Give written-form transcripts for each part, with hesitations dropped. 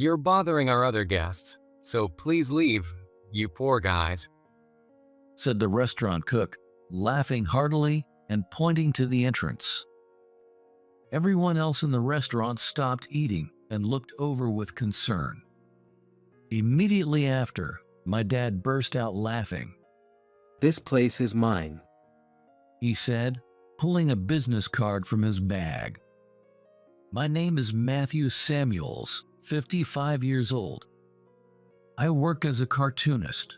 You're bothering our other guests, so please leave, you poor guys," said the restaurant cook, laughing heartily and pointing to the entrance. Everyone else in the restaurant stopped eating and looked over with concern. Immediately after, my dad burst out laughing. "This place is mine," he said, pulling a business card from his bag. "My name is Matthew Samuels, 55 years old. I work as a cartoonist.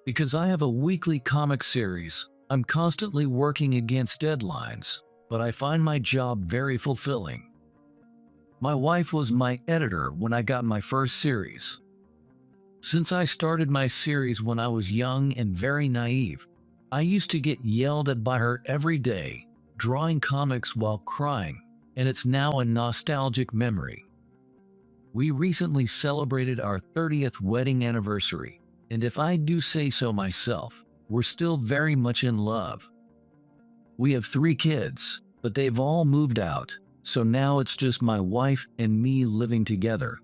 Because I have a weekly comic series, I'm constantly working against deadlines, but I find my job very fulfilling. My wife was my editor when I got my first series. Since I started my series when I was young and very naive, I used to get yelled at by her every day, drawing comics while crying, and it's now a nostalgic memory. We recently celebrated our 30th wedding anniversary, and if I do say so myself, we're still very much in love. We have 3 kids, but they've all moved out, so now it's just my wife and me living together.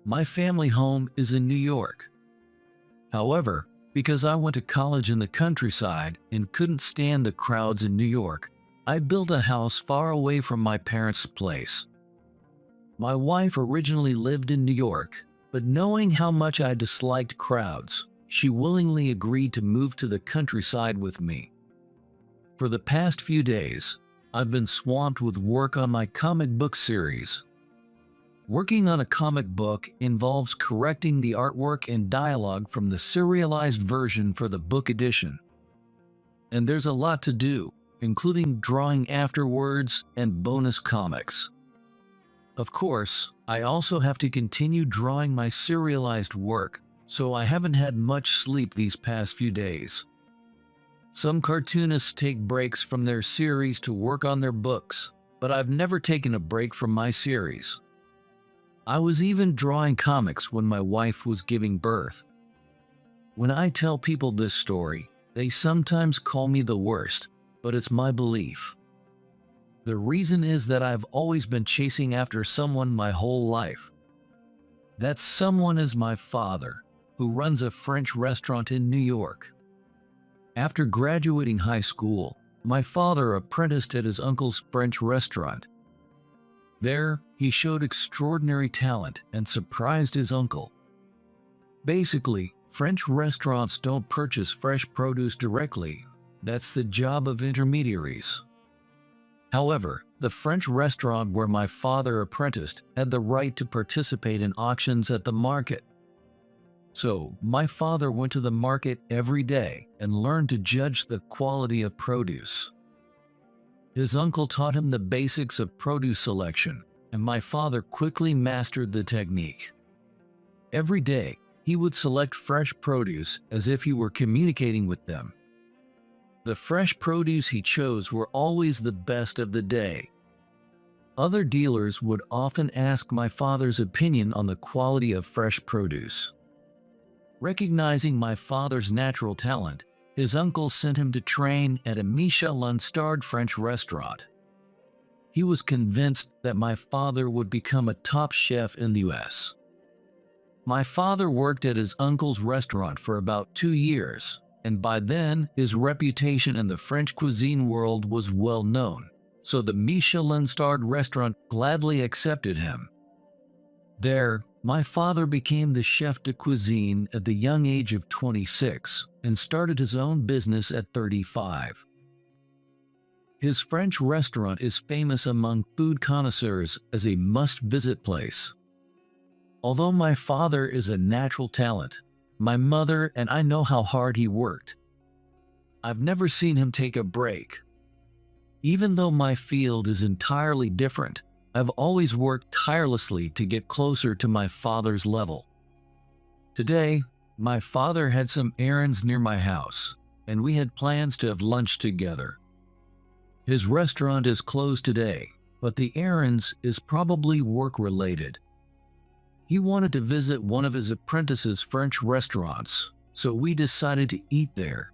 My family home is in New York. However, because I went to college in the countryside and couldn't stand the crowds in New York, I built a house far away from my parents' place. My wife originally lived in New York, but knowing how much I disliked crowds, she willingly agreed to move to the countryside with me. For the past few days, I've been swamped with work on my comic book series. Working on a comic book involves correcting the artwork and dialogue from the serialized version for the book edition. And there's a lot to do, including drawing afterwards and bonus comics. Of course, I also have to continue drawing my serialized work, so I haven't had much sleep these past few days. Some cartoonists take breaks from their series to work on their books, but I've never taken a break from my series. I was even drawing comics when my wife was giving birth. When I tell people this story, they sometimes call me the worst, but it's my belief. The reason is that I've always been chasing after someone my whole life. That someone is my father, who runs a French restaurant in New York. After graduating high school, my father apprenticed at his uncle's French restaurant. There, he showed extraordinary talent and surprised his uncle. Basically, French restaurants don't purchase fresh produce directly. That's the job of intermediaries. However, the French restaurant where my father apprenticed had the right to participate in auctions at the market. So, my father went to the market every day and learned to judge the quality of produce. His uncle taught him the basics of produce selection, and my father quickly mastered the technique. Every day, he would select fresh produce as if he were communicating with them. The fresh produce he chose were always the best of the day. Other dealers would often ask my father's opinion on the quality of fresh produce. Recognizing my father's natural talent, his uncle sent him to train at a Michelin-starred French restaurant. He was convinced that my father would become a top chef in the US. My father worked at his uncle's restaurant for about 2 years, and by then his reputation in the French cuisine world was well known, so the Michelin-starred restaurant gladly accepted him. There, my father became the chef de cuisine at the young age of 26 and started his own business at 35. His French restaurant is famous among food connoisseurs as a must-visit place. Although my father is a natural talent, my mother and I know how hard he worked. I've never seen him take a break. Even though my field is entirely different, I've always worked tirelessly to get closer to my father's level. Today, my father had some errands near my house, and we had plans to have lunch together. His restaurant is closed today, but the errands is probably work-related. He wanted to visit one of his apprentice's French restaurants, so we decided to eat there.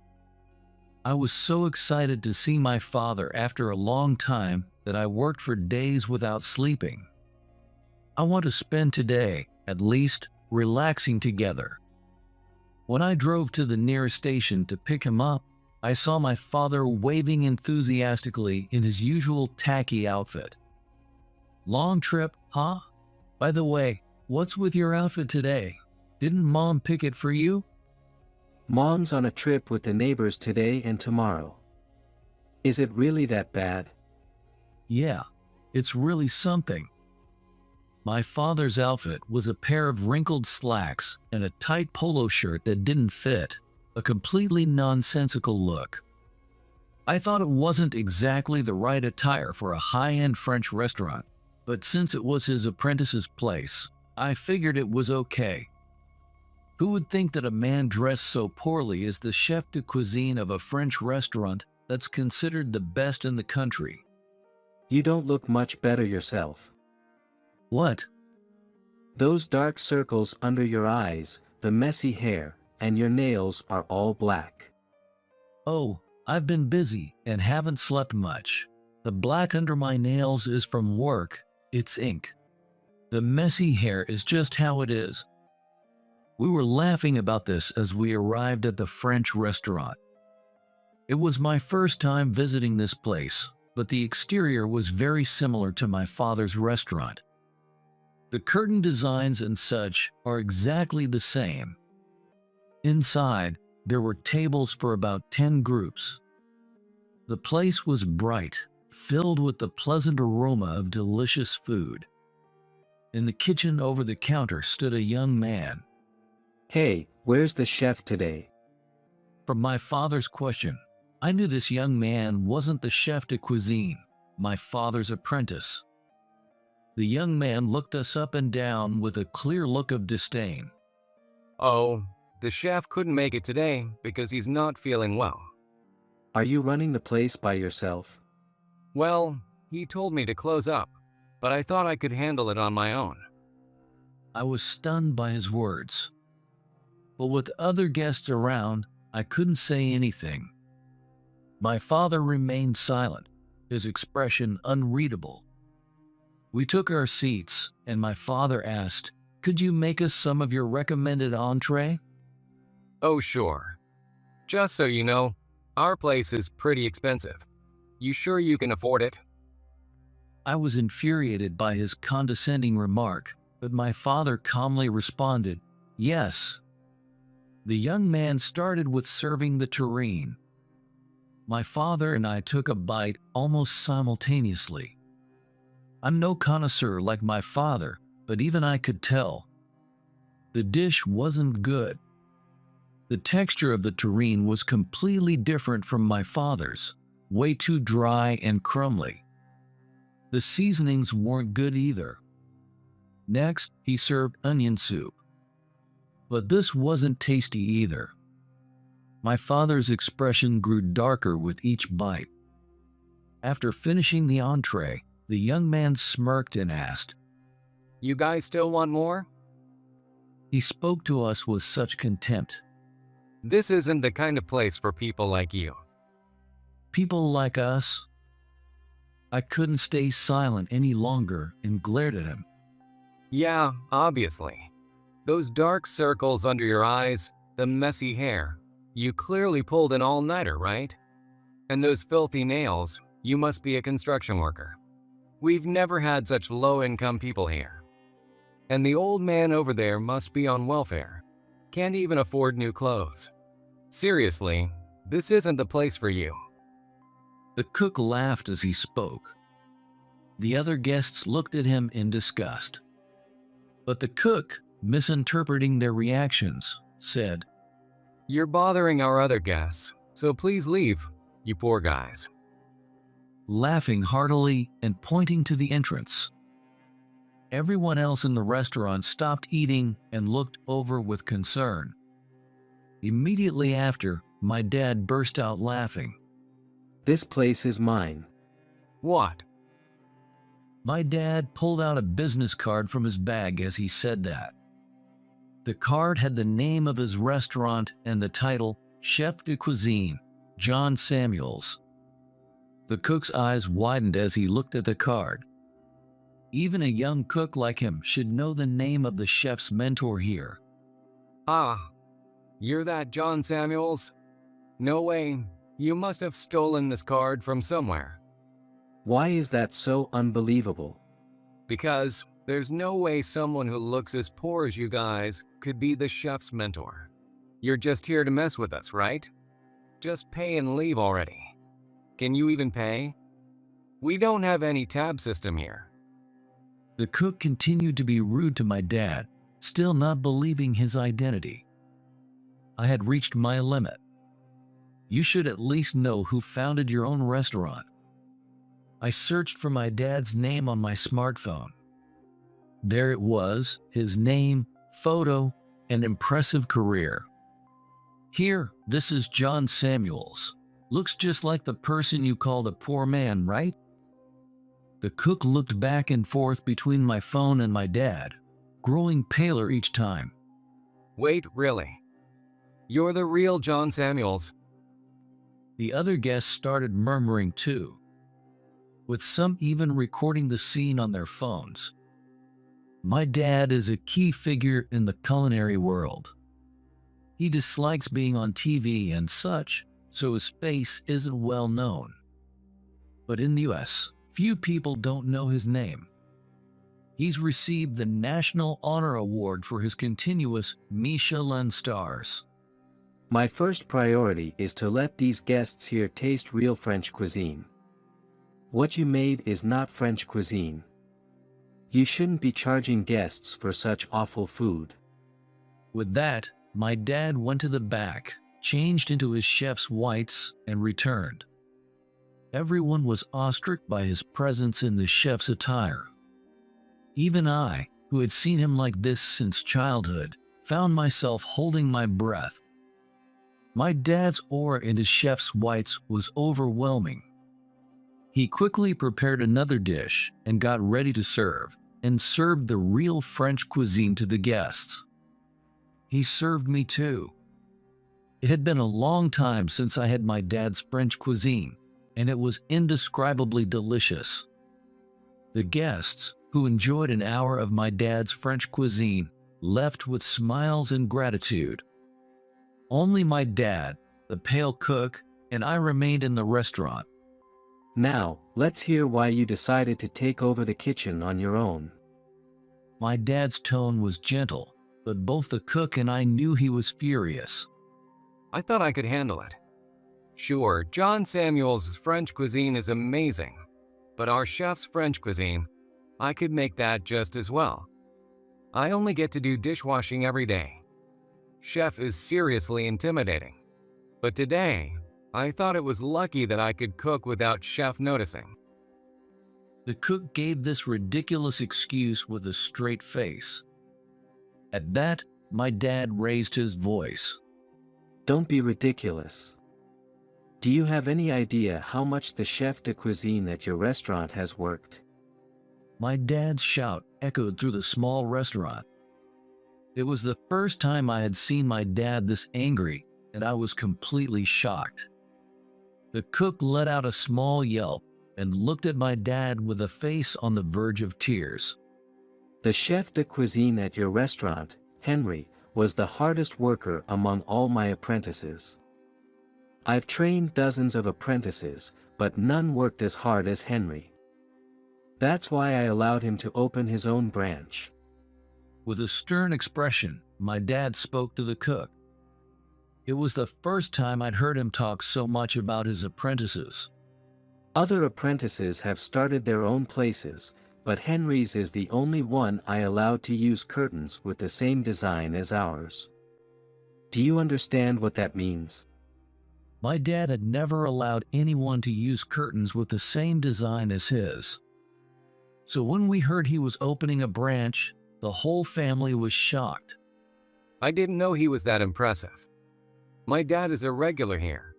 I was so excited to see my father after a long time that I worked for days without sleeping. I want to spend today, at least, relaxing together. When I drove to the nearest station to pick him up, I saw my father waving enthusiastically in his usual tacky outfit. Long trip, huh? By the way, what's with your outfit today? Didn't Mom pick it for you? Mom's on a trip with the neighbors today and tomorrow. Is it really that bad? Yeah, it's really something. My father's outfit was a pair of wrinkled slacks and a tight polo shirt that didn't fit, a completely nonsensical look. I thought it wasn't exactly the right attire for a high-end French restaurant, but since it was his apprentice's place, I figured it was okay. Who would think that a man dressed so poorly is the chef de cuisine of a French restaurant that's considered the best in the country? You don't look much better yourself. What? Those dark circles under your eyes, the messy hair, and your nails are all black. Oh, I've been busy and haven't slept much. The black under my nails is from work, it's ink. The messy hair is just how it is. We were laughing about this as we arrived at the French restaurant. It was my first time visiting this place, but the exterior was very similar to my father's restaurant. The curtain designs and such are exactly the same. Inside, there were tables for about 10 groups. The place was bright, filled with the pleasant aroma of delicious food. In the kitchen over the counter stood a young man. Hey, where's the chef today? From my father's question, I knew this young man wasn't the chef de cuisine, my father's apprentice. The young man looked us up and down with a clear look of disdain. Oh, the chef couldn't make it today because he's not feeling well. Are you running the place by yourself? Well, he told me to close up, but I thought I could handle it on my own. I was stunned by his words. But with other guests around, I couldn't say anything. My father remained silent, his expression unreadable. We took our seats, and my father asked, "Could you make us some of your recommended entree?" Oh, sure. Just so you know, our place is pretty expensive. You sure you can afford it? I was infuriated by his condescending remark, but my father calmly responded, "Yes." The young man started with serving the terrine. My father and I took a bite almost simultaneously. I'm no connoisseur like my father, but even I could tell. The dish wasn't good. The texture of the terrine was completely different from my father's, way too dry and crumbly. The seasonings weren't good either. Next, he served onion soup. But this wasn't tasty either. My father's expression grew darker with each bite. After finishing the entree, the young man smirked and asked, You guys still want more? He spoke to us with such contempt. This isn't the kind of place for people like you. People like us? I couldn't stay silent any longer and glared at him. Yeah, obviously. Those dark circles under your eyes, the messy hair. You clearly pulled an all-nighter, right? And those filthy nails, you must be a construction worker. We've never had such low-income people here. And the old man over there must be on welfare. Can't even afford new clothes. Seriously, this isn't the place for you. The cook laughed as he spoke. The other guests looked at him in disgust. But the cook, misinterpreting their reactions, said, You're bothering our other guests, so please leave, you poor guys. Laughing heartily and pointing to the entrance. Everyone else in the restaurant stopped eating and looked over with concern. Immediately after, my dad burst out laughing. This place is mine. What? My dad pulled out a business card from his bag as he said that. The card had the name of his restaurant and the title, Chef de Cuisine, John Samuels. The cook's eyes widened as he looked at the card. Even a young cook like him should know the name of the chef's mentor here. Ah, you're that John Samuels? No way, you must have stolen this card from somewhere. Why is that so unbelievable? Because there's no way someone who looks as poor as you guys could be the chef's mentor. You're just here to mess with us, right? Just pay and leave already. Can you even pay? We don't have any tab system here. The cook continued to be rude to my dad, still not believing his identity. I had reached my limit. You should at least know who founded your own restaurant. I searched for my dad's name on my smartphone. There it was, his name, photo, and impressive career. Here, this is John Samuels. Looks just like the person you called a poor man, right? The cook looked back and forth between my phone and my dad, growing paler each time. Wait, really? You're the real John Samuels? The other guests started murmuring too, with some even recording the scene on their phones. My dad is a key figure in the culinary world. He dislikes being on TV and such, so his face isn't well known. But in the US, few people don't know his name. He's received the National Honor Award for his continuous Michelin stars. My first priority is to let these guests here taste real French cuisine. What you made is not French cuisine. You shouldn't be charging guests for such awful food. With that, my dad went to the back, changed into his chef's whites, and returned. Everyone was awestruck by his presence in the chef's attire. Even I, who had seen him like this since childhood, found myself holding my breath. My dad's aura in his chef's whites was overwhelming. He quickly prepared another dish and got ready to serve, and served the real French cuisine to the guests. He served me too. It had been a long time since I had my dad's French cuisine, and it was indescribably delicious. The guests, who enjoyed an hour of my dad's French cuisine, left with smiles and gratitude. Only my dad, the pale cook, and I remained in the restaurant. Now, let's hear why you decided to take over the kitchen on your own. My dad's tone was gentle, but both the cook and I knew he was furious. I thought I could handle it. Sure, John Samuels' French cuisine is amazing, but our chef's French cuisine, I could make that just as well. I only get to do dishwashing every day. Chef is seriously intimidating. But today, I thought it was lucky that I could cook without Chef noticing. The cook gave this ridiculous excuse with a straight face. At that, my dad raised his voice. Don't be ridiculous. Do you have any idea how much the chef de cuisine at your restaurant has worked? My dad's shout echoed through the small restaurant. It was the first time I had seen my dad this angry, and I was completely shocked. The cook let out a small yelp and looked at my dad with a face on the verge of tears. The chef de cuisine at your restaurant, Henry, was the hardest worker among all my apprentices. I've trained dozens of apprentices, but none worked as hard as Henry. That's why I allowed him to open his own branch. With a stern expression, my dad spoke to the cook. It was the first time I'd heard him talk so much about his apprentices. Other apprentices have started their own places, but Henry's is the only one I allowed to use curtains with the same design as ours. Do you understand what that means? My dad had never allowed anyone to use curtains with the same design as his. So when we heard he was opening a branch, the whole family was shocked. I didn't know he was that impressive. My dad is a regular here,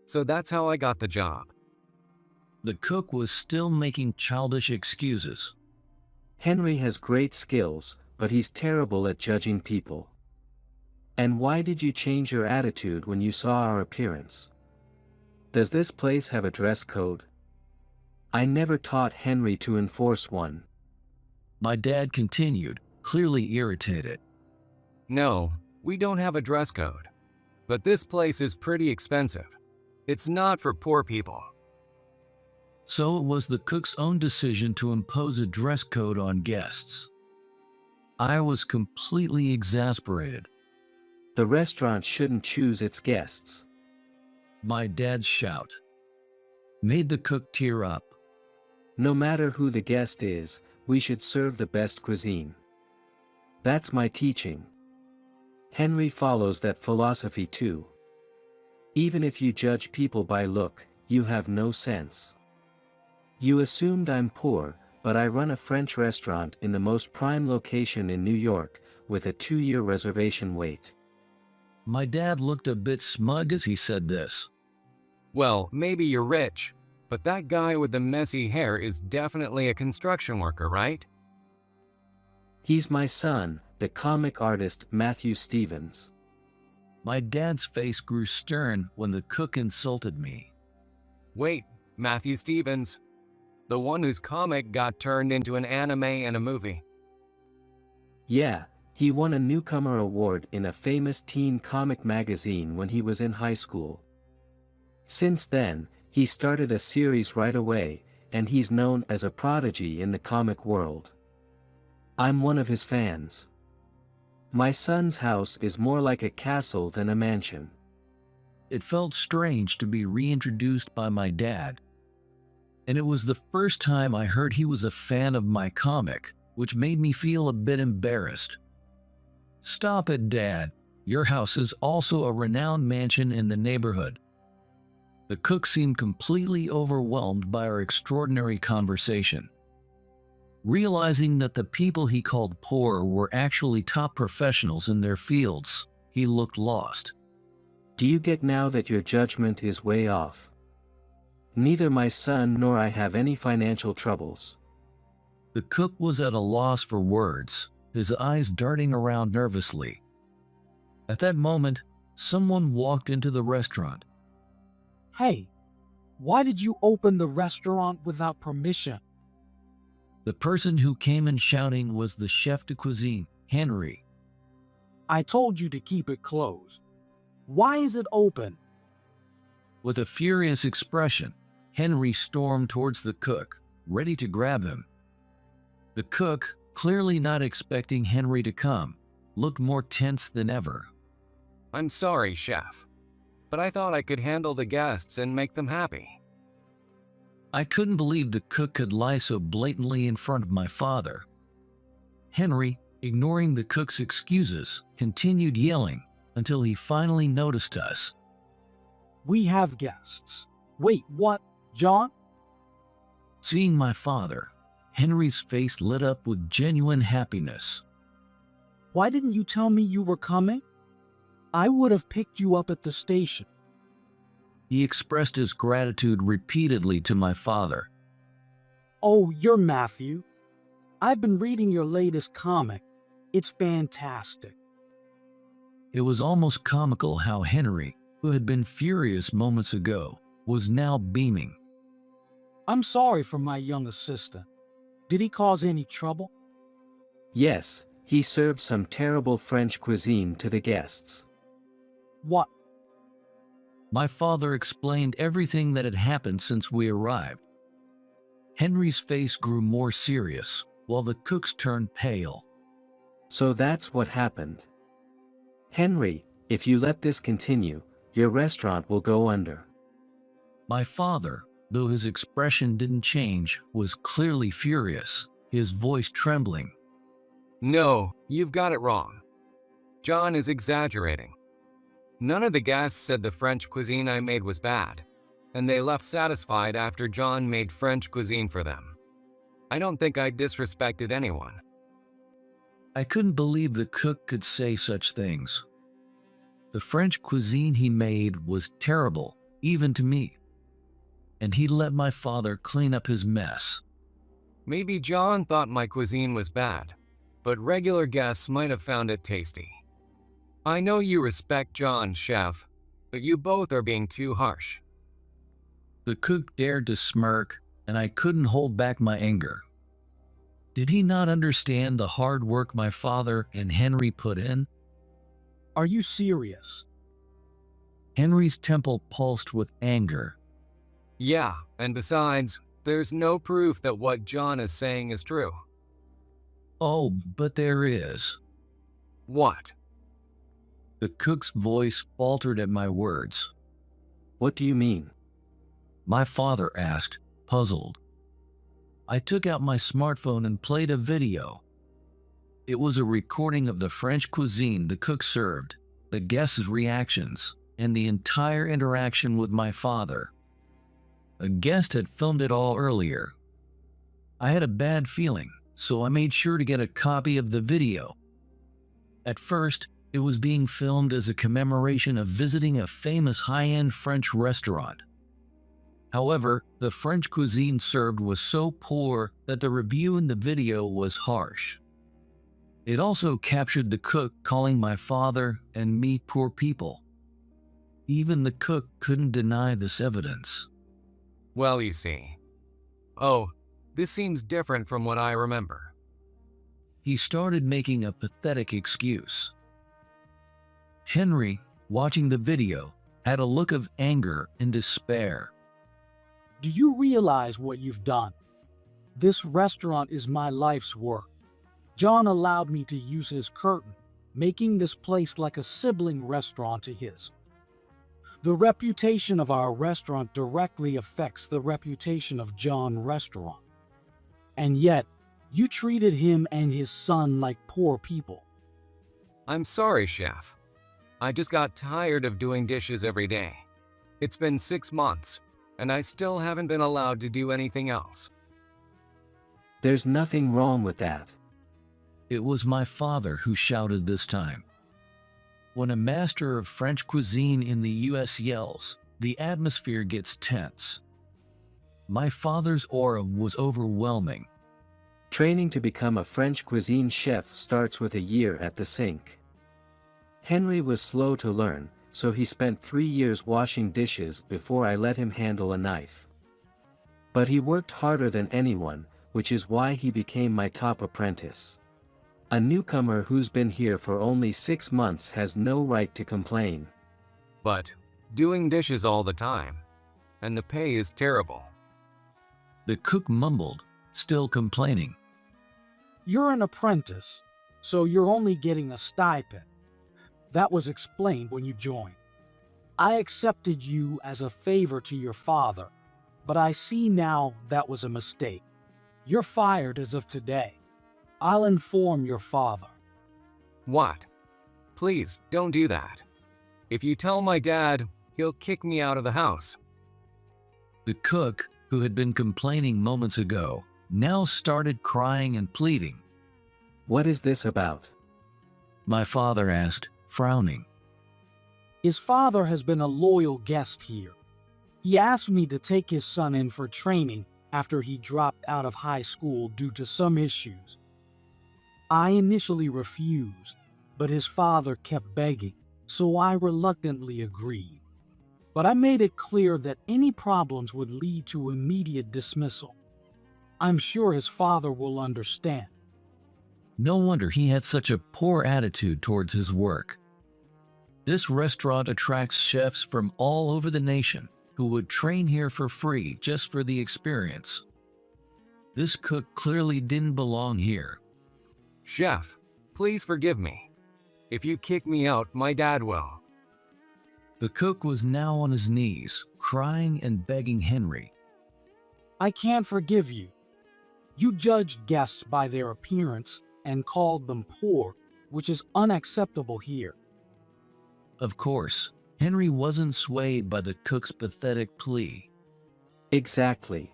so that's how I got the job. The cook was still making childish excuses. Henry has great skills, but he's terrible at judging people. And why did you change your attitude when you saw our appearance? Does this place have a dress code? I never taught Henry to enforce one. My dad continued, clearly irritated. No, we don't have a dress code. But this place is pretty expensive. It's not for poor people. So it was the cook's own decision to impose a dress code on guests. I was completely exasperated. The restaurant shouldn't choose its guests. My dad's shout made the cook tear up. No matter who the guest is, we should serve the best cuisine. That's my teaching. Henry follows that philosophy too. Even if you judge people by look, you have no sense. You assumed I'm poor, but I run a French restaurant in the most prime location in New York, with a 2-year reservation wait. My dad looked a bit smug as he said this. Well, maybe you're rich, but that guy with the messy hair is definitely a construction worker, right? He's my son, the comic artist Matthew Stevens. My dad's face grew stern when the cook insulted me. Wait, Matthew Stevens. The one whose comic got turned into an anime and a movie. Yeah, he won a newcomer award in a famous teen comic magazine when he was in high school. Since then, he started a series right away, and he's known as a prodigy in the comic world. I'm one of his fans. My son's house is more like a castle than a mansion. It felt strange to be reintroduced by my dad. And it was the first time I heard he was a fan of my comic, which made me feel a bit embarrassed. Stop it, Dad. Your house is also a renowned mansion in the neighborhood. The cook seemed completely overwhelmed by our extraordinary conversation. Realizing that the people he called poor were actually top professionals in their fields, he looked lost. Do you get now that your judgment is way off? Neither my son nor I have any financial troubles. The cook was at a loss for words, his eyes darting around nervously. At that moment, someone walked into the restaurant. Hey, why did you open the restaurant without permission? The person who came in shouting was the chef de cuisine, Henry. I told you to keep it closed. Why is it open? With a furious expression, Henry stormed towards the cook, ready to grab him. The cook, clearly not expecting Henry to come, looked more tense than ever. I'm sorry, chef, but I thought I could handle the guests and make them happy. I couldn't believe the cook could lie so blatantly in front of my father. Henry, ignoring the cook's excuses, continued yelling until he finally noticed us. We have guests. Wait, what, John? Seeing my father, Henry's face lit up with genuine happiness. Why didn't you tell me you were coming? I would have picked you up at the station. He expressed his gratitude repeatedly to my father. Oh, you're Matthew. I've been reading your latest comic. It's fantastic. It was almost comical how Henry, who had been furious moments ago, was now beaming. I'm sorry for my young assistant. Did he cause any trouble? Yes, he served some terrible French cuisine to the guests. What? My father explained everything that had happened since we arrived. Henry's face grew more serious, while the cooks turned pale. So that's what happened. Henry, if you let this continue, your restaurant will go under. My father, though his expression didn't change, was clearly furious, his voice trembling. No, you've got it wrong. John is exaggerating. None of the guests said the French cuisine I made was bad, and they left satisfied after John made French cuisine for them. I don't think I disrespected anyone. I couldn't believe the cook could say such things. The French cuisine he made was terrible, even to me. And he let my father clean up his mess. Maybe John thought my cuisine was bad, but regular guests might have found it tasty. I know you respect John, chef, but you both are being too harsh. The cook dared to smirk, and I couldn't hold back my anger. Did he not understand the hard work my father and Henry put in? Are you serious? Henry's temple pulsed with anger. Yeah, and besides, there's no proof that what John is saying is true. Oh, but there is. What? The cook's voice faltered at my words. What do you mean? My father asked, puzzled. I took out my smartphone and played a video. It was a recording of the French cuisine the cook served, the guests' reactions, and the entire interaction with my father. A guest had filmed it all earlier. I had a bad feeling, so I made sure to get a copy of the video. At first, it was being filmed as a commemoration of visiting a famous high-end French restaurant. However, the French cuisine served was so poor that the review in the video was harsh. It also captured the cook calling my father and me poor people. Even the cook couldn't deny this evidence. Well, you see. Oh, this seems different from what I remember. He started making a pathetic excuse. Henry, watching the video, had a look of anger and despair. Do you realize what you've done? This restaurant is my life's work. John allowed me to use his curtain, making this place like a sibling restaurant to his. The reputation of our restaurant directly affects the reputation of John Restaurant. And yet, you treated him and his son like poor people. I'm sorry, Chef. I just got tired of doing dishes every day. It's been 6 months, and I still haven't been allowed to do anything else. There's nothing wrong with that. It was my father who shouted this time. When a master of French cuisine in the US yells, the atmosphere gets tense. My father's aura was overwhelming. Training to become a French cuisine chef starts with a year at the sink. Henry was slow to learn, so he spent 3 years washing dishes before I let him handle a knife. But he worked harder than anyone, which is why he became my top apprentice. A newcomer who's been here for only 6 months has no right to complain. But doing dishes all the time, and the pay is terrible. The cook mumbled, still complaining. You're an apprentice, so you're only getting a stipend. That was explained when you joined. I accepted you as a favor to your father, but I see now that was a mistake. You're fired as of today. I'll inform your father. What? Please, don't do that. If you tell my dad, he'll kick me out of the house. The cook, who had been complaining moments ago, now started crying and pleading. What is this about? My father asked, frowning. His father has been a loyal guest here. He asked me to take his son in for training after he dropped out of high school due to some issues. I initially refused, but his father kept begging, so I reluctantly agreed. But I made it clear that any problems would lead to immediate dismissal. I'm sure his father will understand. No wonder he had such a poor attitude towards his work. This restaurant attracts chefs from all over the nation who would train here for free just for the experience. This cook clearly didn't belong here. Chef, please forgive me. If you kick me out, my dad will. The cook was now on his knees, crying and begging Henry. I can't forgive you. You judged guests by their appearance and called them poor, which is unacceptable here. Of course, Henry wasn't swayed by the cook's pathetic plea. Exactly.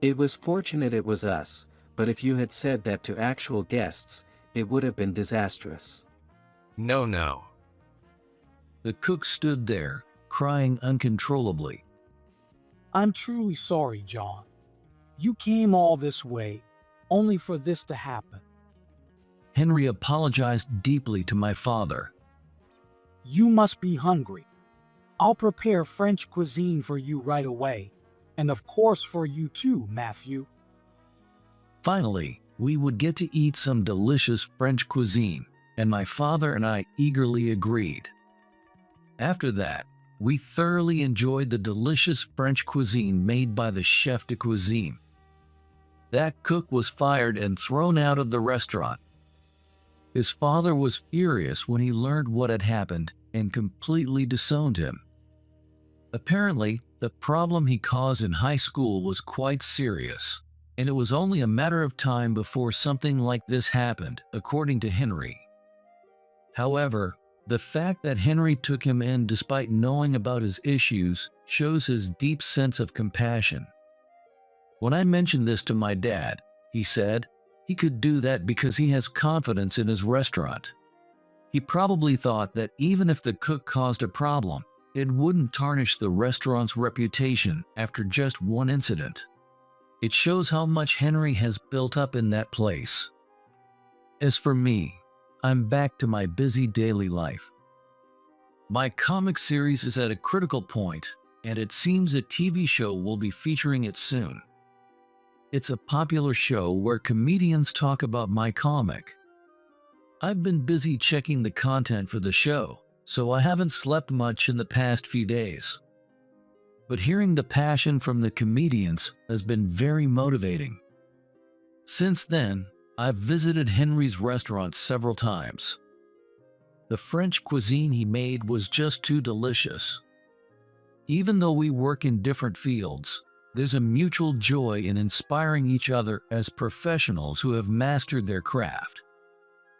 It was fortunate it was us, but if you had said that to actual guests, it would have been disastrous. No. The cook stood there, crying uncontrollably. I'm truly sorry, John. You came all this way, only for this to happen. Henry apologized deeply to my father. You must be hungry. I'll prepare French cuisine for you right away, and of course for you too, Matthew. Finally, we would get to eat some delicious French cuisine, and my father and I eagerly agreed. After that, we thoroughly enjoyed the delicious French cuisine made by the chef de cuisine. That cook was fired and thrown out of the restaurant. His father was furious when he learned what had happened and completely disowned him. Apparently, the problem he caused in high school was quite serious, and it was only a matter of time before something like this happened, according to Henry. However, the fact that Henry took him in despite knowing about his issues shows his deep sense of compassion. When I mentioned this to my dad, he said he could do that because he has confidence in his restaurant. He probably thought that even if the cook caused a problem, it wouldn't tarnish the restaurant's reputation after just one incident. It shows how much Henry has built up in that place. As for me, I'm back to my busy daily life. My comic series is at a critical point, and it seems a TV show will be featuring it soon. It's a popular show where comedians talk about my comic. I've been busy checking the content for the show, so I haven't slept much in the past few days. But hearing the passion from the comedians has been very motivating. Since then, I've visited Henry's restaurant several times. The French cuisine he made was just too delicious. Even though we work in different fields, there's a mutual joy in inspiring each other as professionals who have mastered their craft.